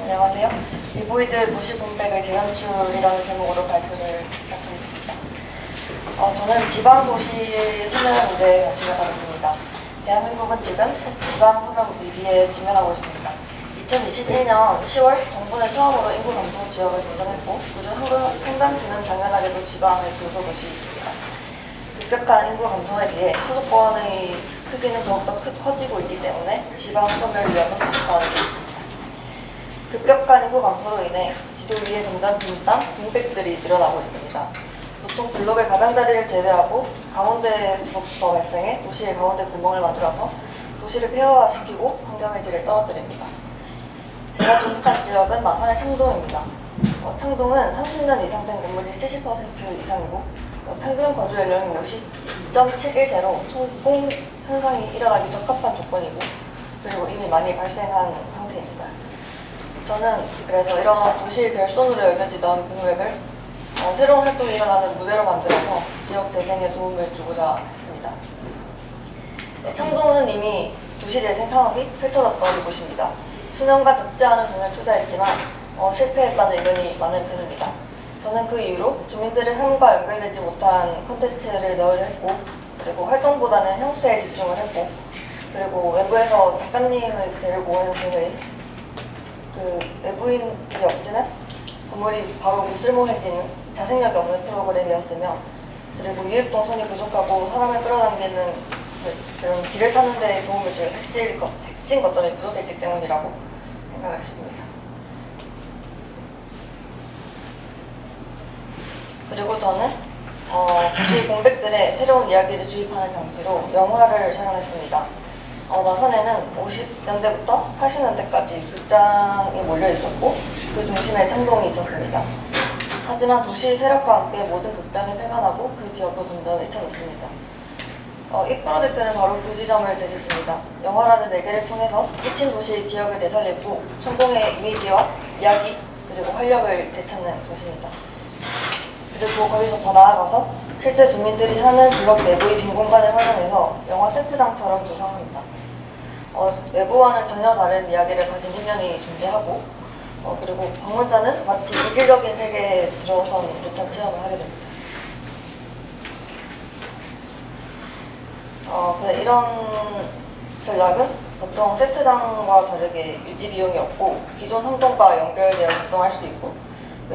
안녕하세요. 리보이드 도시공백의 재연출이라는 제목으로 발표를 시작하겠습니다. 저는 지방도시 소멸 문제에 관심을 가졌습니다. 대한민국은 지금 지방소멸 위기에 직면하고 있습니다. 2021년 10월 정부는 처음으로 인구 감소 지역을 지정했고 그중 상당수는 당연하게도 지방의 중소도시입니다. 급격한 인구 감소에 비해 수도권의 크기는 더욱더 커지고 있기 때문에 지방소멸 위험은 각성하고 있습니다. 급격한 인구 감소로 인해 지도 위에 점점 빈 땅, 공백들이 늘어나고 있습니다. 보통 블록의 가장자리를 제외하고 가운데부터 발생해 도시의 가운데 구멍을 만들어서 도시를 폐허화시키고 환경의 질을 떨어뜨립니다. 제가 주목한 지역은 마산의 창동입니다. 창동은 30년 이상 된 건물이 70% 이상이고 평균 거주 연령이 50.71세로 총공 현상이 일어나기 적합한 조건이고 그리고 이미 많이 발생한 상태입니다. 저는 그래서 이런 도시 결손으로 여겨지던 공백을 새로운 활동이 일어나는 무대로 만들어서 지역 재생에 도움을 주고자 했습니다. 창동은 이미 도시재생 사업이 펼쳐졌던 곳입니다. 수년간 적지 않은 돈을 투자했지만 실패했다는 의견이 많은 편입니다. 저는 그 이후로 주민들의 삶과 연결되지 못한 콘텐츠를 넣으려 했고 그리고 활동보다는 형태에 집중을 했고 그리고 외부에서 작가님을 데리고 오는 등의 외부인이 없으면 건물이 바로 무쓸모해지는 자생력이 없는 프로그램이었으며 그리고 유입동선이 부족하고 사람을 끌어당기는 그런 길을 찾는 데 도움을 줄 핵심 거점이 부족했기 때문이라고 생각을 했습니다. 그리고 저는 도시 공백들의 새로운 이야기를 주입하는 장치로 영화를 촬영했습니다. 마산에는 50년대부터 80년대까지 극장이 몰려 있었고 그 중심에 창동이 있었습니다. 하지만 도시 세력과 함께 모든 극장이 폐관하고 그 기억도 점점 잊혀졌습니다. 이 프로젝트는 바로 그 지점을 되셨습니다. 영화라는 매개를 통해서 잊힌 도시의 기억을 되살리고 창동의 이미지와 이야기 그리고 활력을 되찾는 것입니다. 그리고 거기서 더 나아가서 실제 주민들이 사는 블록 내부의 빈 공간을 활용해서 영화 세트장처럼 조성합니다. 외부와는 전혀 다른 이야기를 가진 화면이 존재하고 그리고 방문자는 마치 이질적인 세계에 들어선 듯한 체험을 하게 됩니다. 이런 전략은 보통 세트장과 다르게 유지 비용이 없고 기존 상동과 연결되어 작동할 수도 있고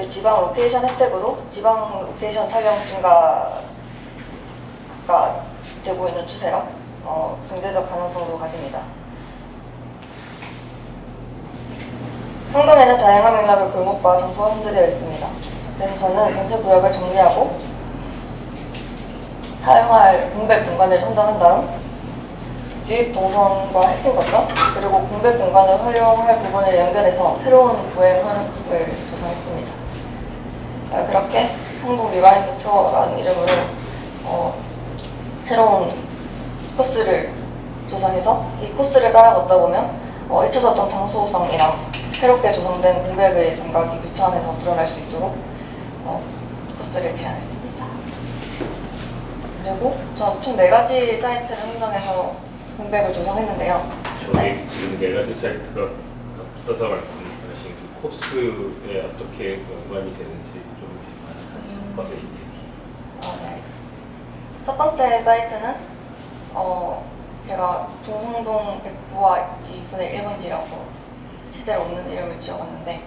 지방 로케이션 혜택으로 지방 로케이션 촬영 증가가 되고 있는 추세라 경제적 가능성도 가집니다. 창동에는 다양한 맥락의 골목과 장소가 혼재되어 있습니다. 그래서 저는 전체 구역을 정리하고 사용할 공백 공간을 선정한 다음 유입 동선과 핵심 거점 그리고 공백 공간을 활용할 부분을 연결해서 새로운 보행 흐름을 조성했습니다. 그렇게 한국 리와인드 투어라는 이름으로 새로운 코스를 조성해서 이 코스를 따라 걷다 보면 잊혀졌던 장소성이랑 새롭게 조성된 공백의 감각이 교차하면서 드러날 수 있도록 코스를 제안했습니다. 그리고 전 총 4가지 사이트를 선정해서 공백을 조성했는데요. 저희 지금 4가지 사이트가 앞서서 말씀하신 그 코스에 어떻게 연관이 되는지 좀 말씀해 주세요. 네. 첫 번째 사이트는 제가 중성동 100부와 2분의 1번지라고 실제로 없는 이름을 지어봤는데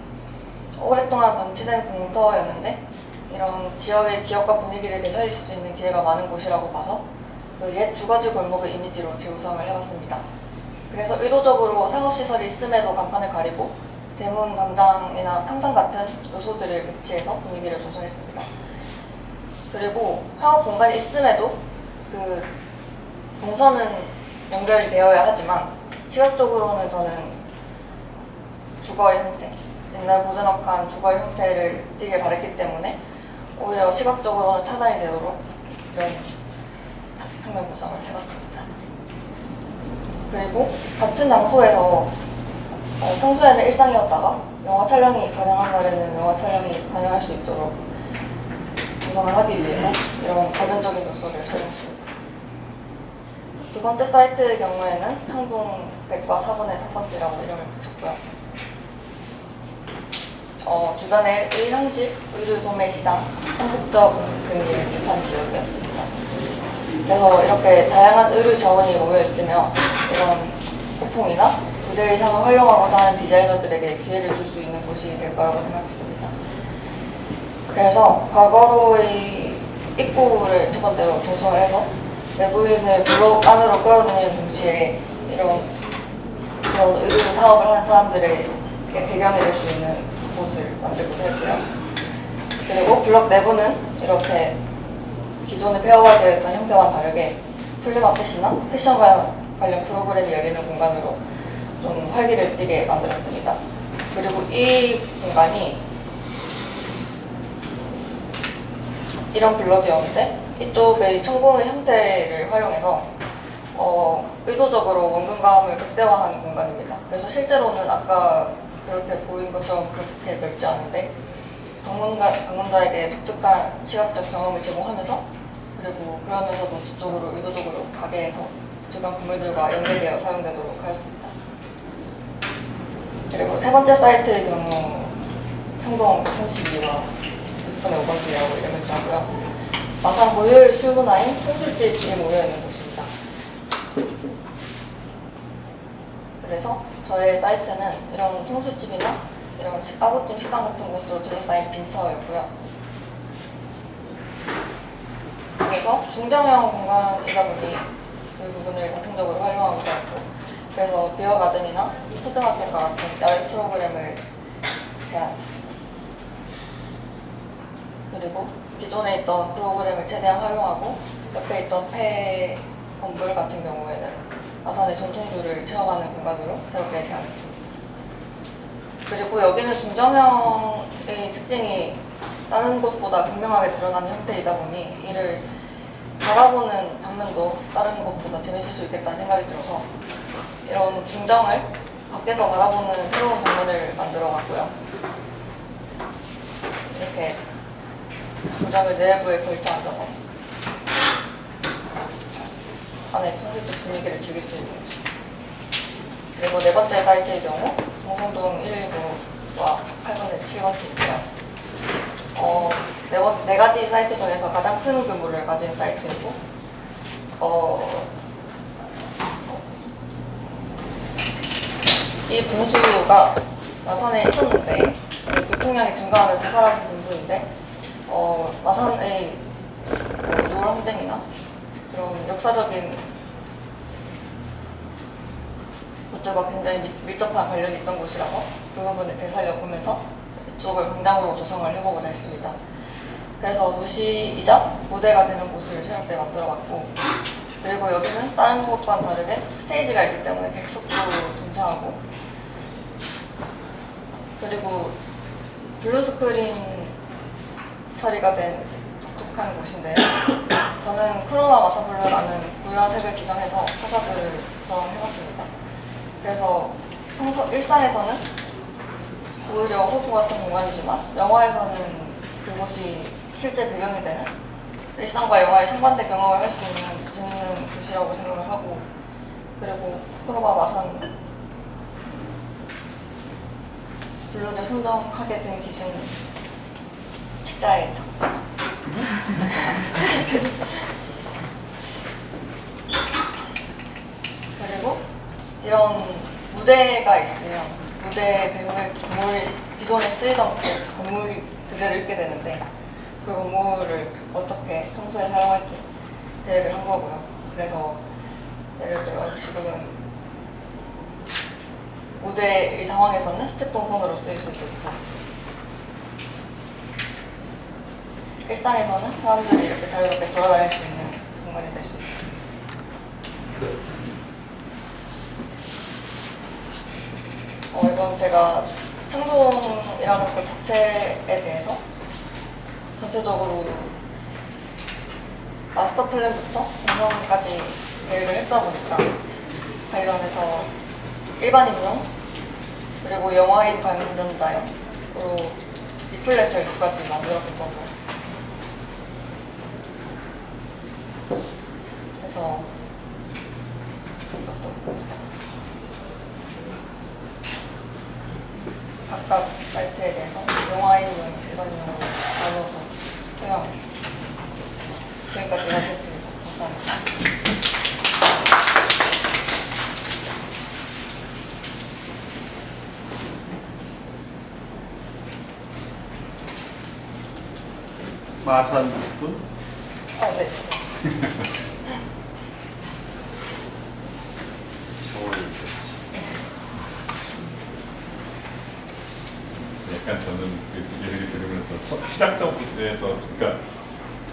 오랫동안 방치된 공터였는데 이런 지역의 기억과 분위기를 되살릴 수 있는 기회가 많은 곳이라고 봐서 그 옛 주거지 골목의 이미지로 재구성을 해봤습니다. 그래서 의도적으로 상업시설이 있음에도 간판을 가리고 대문, 광장이나 평상 같은 요소들을 배치해서 분위기를 조성했습니다. 그리고 상업 공간이 있음에도 그 동선은 연결이 되어야 하지만 시각적으로는 저는 주거의 형태, 옛날 고즈넉한 주거의 형태를 띠길 바랬기 때문에 오히려 시각적으로는 차단이 되도록 이런 평면 구성을 해봤습니다. 그리고 같은 장소에서 평소에는 일상이었다가 영화 촬영이 가능한 날에는 영화 촬영이 가능할 수 있도록 구성을 하기 위해서 이런 가변적인 요소를 사용했습니다. 두 번째 사이트의 경우에는 창동 100과 4번의 3번째라고 이름을 붙였고요. 주변의 의상실, 의류 도매 시장, 한국적 등이 집한 지역이었습니다. 그래서 이렇게 다양한 의류 자원이 모여 있으며 이런 고풍이나 부재 의상을 활용하고자 하는 디자이너들에게 기회를 줄 수 있는 곳이 될 거라고 생각했습니다. 그래서 과거로의 입구를 첫 번째로 조성을 해서 외부인을 블록 안으로 끌어들이는 동시에 이런 의류 사업을 하는 사람들의 배경이 될 수 있는 곳을 만들고자 했고요. 그리고 블록 내부는 이렇게 기존에 폐허화되어 있던 형태와는 다르게 플리마켓이나 패션과 관련 프로그램이 열리는 공간으로 좀 활기를 띠게 만들었습니다. 그리고 이 공간이 이런 블럭이었는데 이쪽의 천공의 형태를 활용해서 의도적으로 원근감을 극대화하는 공간입니다. 그래서 실제로는 아까 그렇게 보인 것처럼 그렇게 넓지 않은데 방문자에게 독특한 시각적 경험을 제공하면서 그리고 그러면서도 뒤쪽으로 의도적으로 가게에서 주변 건물들과 연계되어 사용되도록 하였습니다. 그리고 세 번째 사이트의 경우 청동 132와 6분의 5번지라고 이름을 지었고요. 마산 고유의 술문화인 통술집이 모여있는 곳입니다. 그래서 저의 사이트는 이런 통술집이나 이런 아구찜 식당 같은 곳으로 둘러싸인 빈터였고요. 그래서 중정형 공간이다 보니 그 부분을 다층적으로 활용하고자 했고, 그래서 비어가든이나 푸드마켓과 같은 야외 프로그램을 제안했습니다. 그리고 기존에 있던 프로그램을 최대한 활용하고 옆에 있던 폐 건물 같은 경우에는 마산의 전통주를 체험하는 공간으로 새롭게 제안했습니다. 그리고 여기는 중정형의 특징이 다른 곳보다 분명하게 드러나는 형태이다 보니 이를 바라보는 장면도 다른 곳보다 재밌을 수 있겠다는 생각이 들어서 이런 중정을 밖에서 바라보는 새로운 장면을 만들어 봤고요. 이렇게 중정을 내부에 걸터 앉아서 안에 통술집 분위기를 즐길 수 있는 곳입니다. 그리고 네 번째 사이트의 경우 동성동 119와 8번에 7번지인데요. 네 가지 사이트 중에서 가장 큰 규모를 가진 사이트이고 이 분수가 마산에 있었는데 교통량이 증가하면서 사라진 분수인데 마산의 노을 항쟁이나 그런 역사적인 것들과 굉장히 밀접한 관련이 있던 곳이라서 그 부분을 되살려보면서 이쪽을 광장으로 조성을 해보고자 했습니다. 그래서 도시이자 무대가 되는 곳을 새롭게 만들어봤고, 그리고 여기는 다른 곳과는 다르게 스테이지가 있기 때문에 객석도 존재하고, 그리고 블루스크린 처리가 된 독특한 곳인데요. 저는 크로마 마사블루라는 고유한 색을 지정해서 파사드를 구성해봤습니다. 그래서 일상에서는 오히려 호수 같은 공간이지만 영화에서는 그곳이 실제 배경이 되는 일상과 영화의 상반된 경험을 할 수 있는 재밌는 곳이라고 생각을 하고, 그리고 크로마 마산 블루를 선정하게 된 기준은 책자에 적었습니다. 그리고 이런 무대가 있으면 무대 배우의 건물이 기존에 쓰이던 그 건물이 그대로 있게 되는데 그 건물을 어떻게 평소에 사용할지 계획을 한 거고요. 그래서 예를 들어 지금은 무대의 상황에서는 스텝 동선으로 쓰일 수도 있고, 일상에서는 사람들이 이렇게 자유롭게 돌아다닐 수 있는 공간이 될 수 있습니다. 이건 제가 창동이라는 것 자체에 대해서 전체적으로 마스터 플랜부터 공성까지 계획을 했다 보니까 관련해서 일반인용 그리고 영화인 관련자용으로 리플렛을 두 가지 만들어 본 거고요. 그래서 이것도 각각 말트에 대해서 용화인용, 일반용으로 나눠서 설명하겠습니다. 지금까지 이렇습니다. 감사합니다. 마산 분? 네. 약간 저는 그 얘기 들으면서 시작점에서 그러니까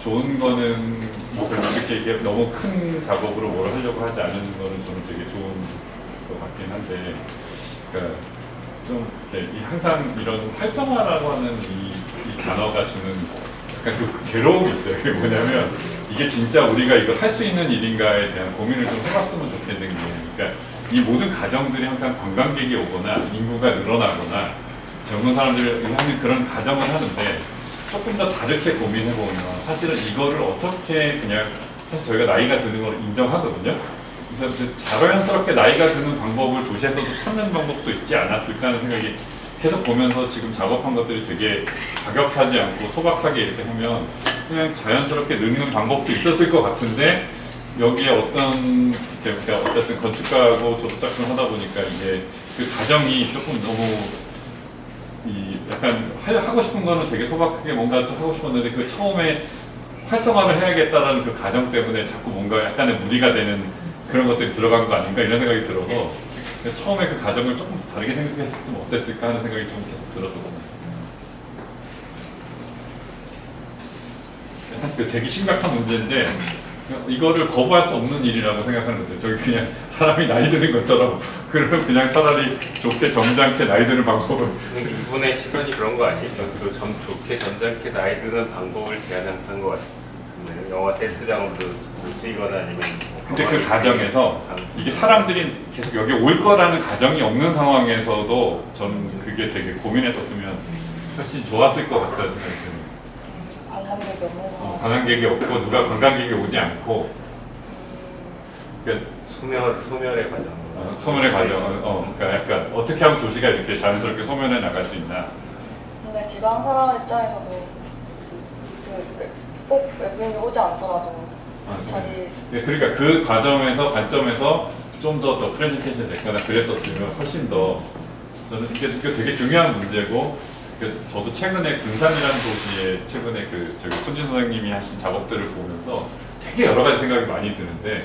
좋은 거는 뭐 그렇게 이게 너무 큰 작업으로 뭘 하려고 하지 않은 거는 저는 되게 좋은 것 같긴 한데 그러니까 좀 이렇게 항상 이런 활성화라고 하는 이 단어가 주는 약간 그 괴로움이 있어요. 그게 뭐냐면 이게 진짜 우리가 이걸 할 수 있는 일인가에 대한 고민을 좀 해봤으면 좋겠는 게 그러니까 이 모든 가정들이 항상 관광객이 오거나 인구가 늘어나거나 젊은 사람들이 하는 그런 가정을 하는데 조금 더 다르게 고민해보면 사실은 이거를 어떻게 그냥 사실 저희가 나이가 드는 걸 인정하거든요. 그래서 자연스럽게 나이가 드는 방법을 도시에서도 찾는 방법도 있지 않았을까 하는 생각이 계속 보면서 지금 작업한 것들이 되게 과격하지 않고 소박하게 이렇게 하면 그냥 자연스럽게 늙는 방법도 있었을 것 같은데 여기에 어떤 그러니까 어쨌든 건축가하고 저도 짝꿍 하다 보니까 이게 그 과정이 조금 너무 이 약간 하고 싶은 거는 되게 소박하게 뭔가 좀 하고 싶었는데 그 처음에 활성화를 해야겠다라는 그 가정 때문에 자꾸 뭔가 약간의 무리가 되는 그런 것들이 들어간 거 아닌가 이런 생각이 들어서 처음에 그 가정을 조금 다르게 생각했으면 어땠을까 하는 생각이 좀 계속 들었었습니다. 사실 그 되게 심각한 문제인데 이거를 거부할 수 없는 일이라고 생각하는 거죠. 저기 그냥 사람이 나이 드는 것처럼 그러면 그냥 차라리 좋게 점잖게 나이 드는 방법을 이분의 시선이 그런 거 아니죠? 그 좋게 점잖게 나이 드는 방법을 제안한 것 같은데 영화 세트장으로도 쓰이거나 아니면 근데 그 가정에서 이게 사람들이 계속 여기 올 거라는 가정이 없는 상황에서도 저는 그게 되게 고민했었으면 훨씬 좋았을 것 같다는 생각이 드는 관광객이 없는 상황. 관광객이 없고 누가 관광객이 오지 않고 그러니까 소멸의 과정. 소멸의 과정, 그러니까 약간 어떻게 하면 도시가 이렇게 자연스럽게 소멸해 나갈 수 있나. 근데 지방 사람 입장에서도 꼭 외국인이 오지 않더라도 자기 네, 그러니까 그 과정에서 관점에서 좀 더 프레젠테이션이 됐거나 그랬었으면 훨씬 더 저는 이게 되게 중요한 문제고 저도 최근에 군산이라는 도시에 최근에 그 저기 손진 선생님이 하신 작업들을 보면서 되게 여러 가지 생각이 많이 드는데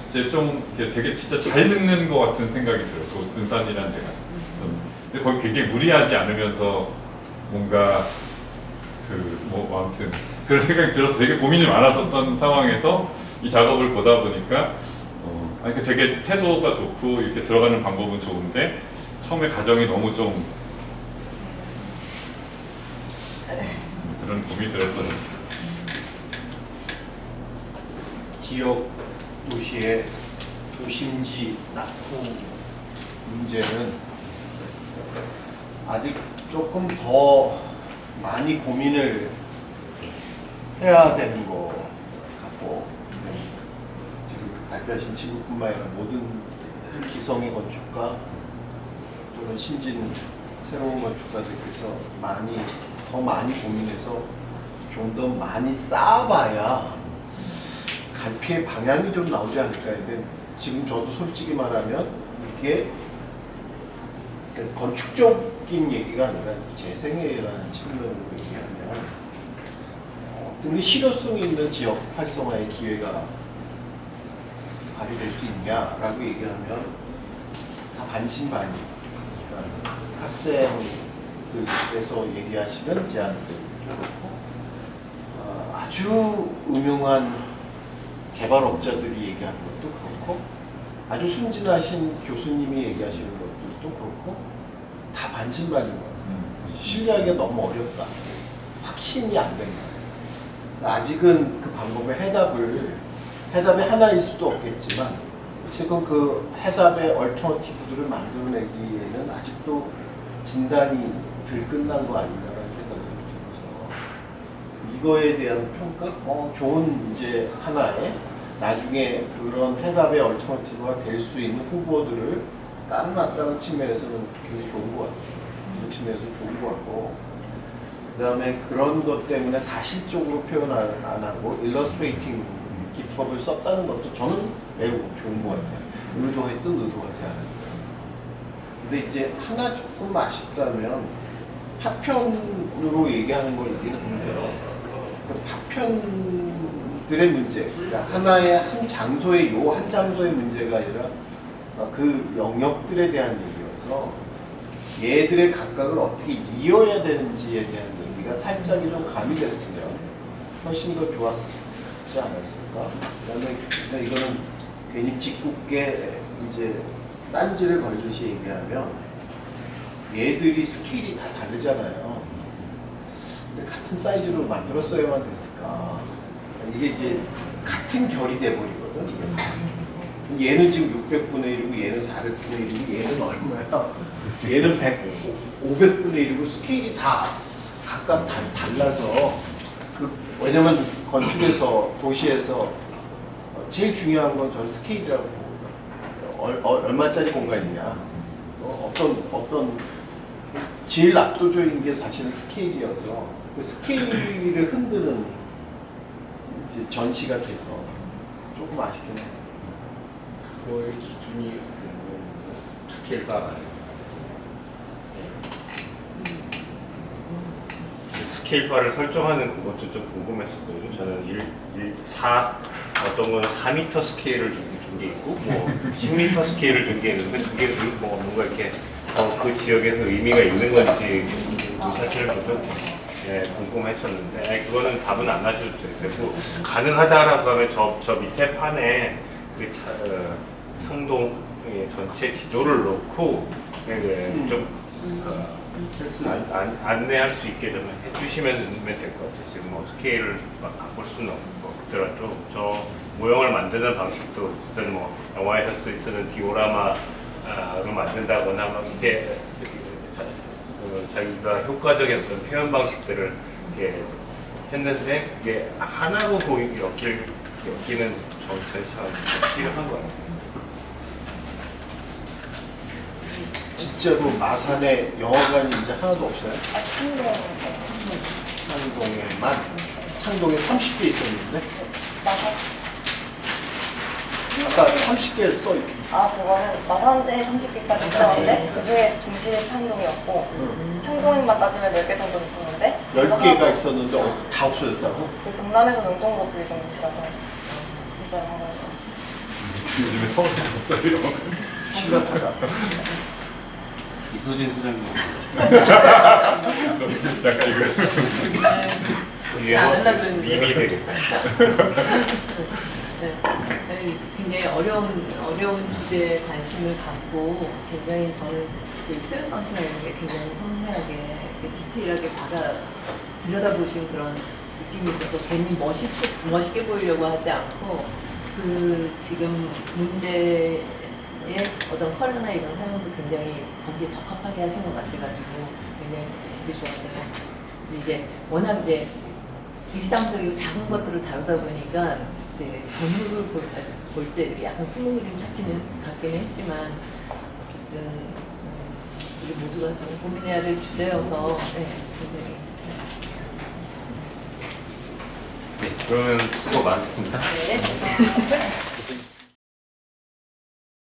이제 좀 되게 진짜 잘 늙는 것 같은 생각이 들어요. 그 군산이라는 데가. 근데 거기 굉장히 무리하지 않으면서 뭔가 뭐 아무튼 그런 생각이 들어서 되게 고민이 많았었던 상황에서 이 작업을 보다 보니까 되게 태도가 좋고 이렇게 들어가는 방법은 좋은데 처음에 가정이 너무 좀 그런 고민이 들었어요. 지역 도시의 도심지 낙후 문제는 아직 조금 더 많이 고민을 해야 되는 것 같고 지금 발표하신 친구뿐만 아니라 모든 기성의 건축가 또는 신진 새로운 건축가들께서 더 많이 고민해서 좀 더 많이 쌓아봐야 갈피의 방향이 좀 나오지 않을까. 지금 저도 솔직히 말하면 이게 건축적인 얘기가 아니라 재생이라는 측면으로 얘기하면 어떤 실효성 있는 지역 활성화의 기회가 발휘될 수 있냐라고 얘기하면 다 반신반의. 그러니까 학생들께서 얘기하시는 제안들도 그렇고 아주 음흉한 개발업자들이 얘기하는 것도 그렇고 아주 순진하신 교수님이 얘기하시는 것들도 그렇고 다 반신반인 거예요. 신뢰하기가 너무 어렵다. 확신이 안 된다. 아직은 그 방법의 해답이 하나일 수도 없겠지만 지금 그 해답의 얼터너티브들을 만들어내기에는 아직도 진단이 덜 끝난 거 아닌가라는 생각이 들어서 이거에 대한 평가? 좋은 이제 하나의 나중에 그런 해답의 얼터너티브가 될 수 있는 후보들을 깔아놨다는 측면에서는 굉장히 좋은 것 같아요. 측면에서 좋은 것 같고, 그 다음에 그런 것 때문에 사실적으로 표현 안 하고 일러스트레이팅 기법을 썼다는 것도 저는 매우 좋은 것 같아요. 의도했든 의도하지 않았든. 근데 이제 하나 조금 아쉽다면 파편으로 얘기하는 걸 얘기했는데요. 그 파편들의 문제, 그러니까 하나의 한 장소의 요 한 장소의 문제가 아니라 그 영역들에 대한 얘기여서 얘들의 각각을 어떻게 이어야 되는지에 대한 얘기가 살짝 좀 가미됐으면 훨씬 더 좋았지 않았을까? 그다음에 이거는 괜히 짓궂게 이제 딴지를 걸듯이 얘기하면 얘들이 스케일이 다 다르잖아요. 근데 같은 사이즈로 만들었어야만 됐을까? 이게 이제 같은 결이 돼버리거든. 이게. 얘는 지금 600분의 1이고 얘는 400분의 1이고 얘는 얼마야? 얘는 500분의 1이고 스케일이 다 각각 달라서 왜냐면 건축에서 도시에서 제일 중요한 건 전 스케일이라고 보거든요. 얼마짜리 공간이냐, 어떤 제일 압도적인 게 사실은 스케일이어서 그 스케일을 흔드는 이제 전시가 돼서 조금 아쉽긴 해요. 그거의 기준이 스케일바가 스케일바를 설정하는 그것도 좀 궁금했었거든요. 저는 4 어떤 거는 4m 스케일을 준 게 있고 뭐 10m 스케일을 준 게 있는데 그게 뭐 뭔가 이렇게 그 지역에서 의미가 있는 건지 그 사실을 좀 궁금했었는데 그거는 답은 안 나줘도 되고 가능하다라고 하면 저 밑에 판에 그 상동 전체 지도를 놓고 좀 안내할 수 있게 좀 해주시면 될 것 같아요. 지금 뭐 스케일을 막 바꿀 수는 없더라도 저 모형을 만드는 방식도 어떤 뭐 영화에서 쓰는 디오라마로 만든다거나 막 이렇게 자기가 효과적인 어떤 표현 방식들을 이렇게 했는데 이게 하나로 엮이는 전시가 필요한 것 같아요. 진짜로 마산에 영화관이 이제 하나도 없어요? 창동에 30개 있었는데 마산? 아까 30개 써있고 그거는 마산에 30개까지 있었는데 그 중에 중심이 창동이었고 창동만 따지면 10개 정도 있었는데 10개가 있었는데 다 없어졌다고? 그 경남에서 능동으로 불리던 곳이라서 진짜 영화관 요즘에 서울에 없어요. 심각하다. 이소진 소장님. 약간 이거 안 하려고 했는데. 밈이 되겠다. 네. 굉장히 어려운 주제에 관심을 갖고 굉장히 저는 그 표현 방식이나 이런 게 굉장히 섬세하게 디테일하게 들여다보신 그런 느낌이 있어서 괜히 멋있게 보이려고 하지 않고 그 지금 문제의 어떤 컬러나 이런 사용도 굉장히 거기에 적합하게 하신 것 같아가지고 굉장히 되게 좋았어요. 근데 이제 워낙 이제 일상적이고 작은 것들을 다루다 보니까 이제 전후를 볼 때 이렇게 약간 숨은 그림 찾기는 같기는 했지만 어쨌든 우리 모두가 좀 고민해야 될 주제여서 굉장히 네, 그러면 수고 많으셨습니다. 네.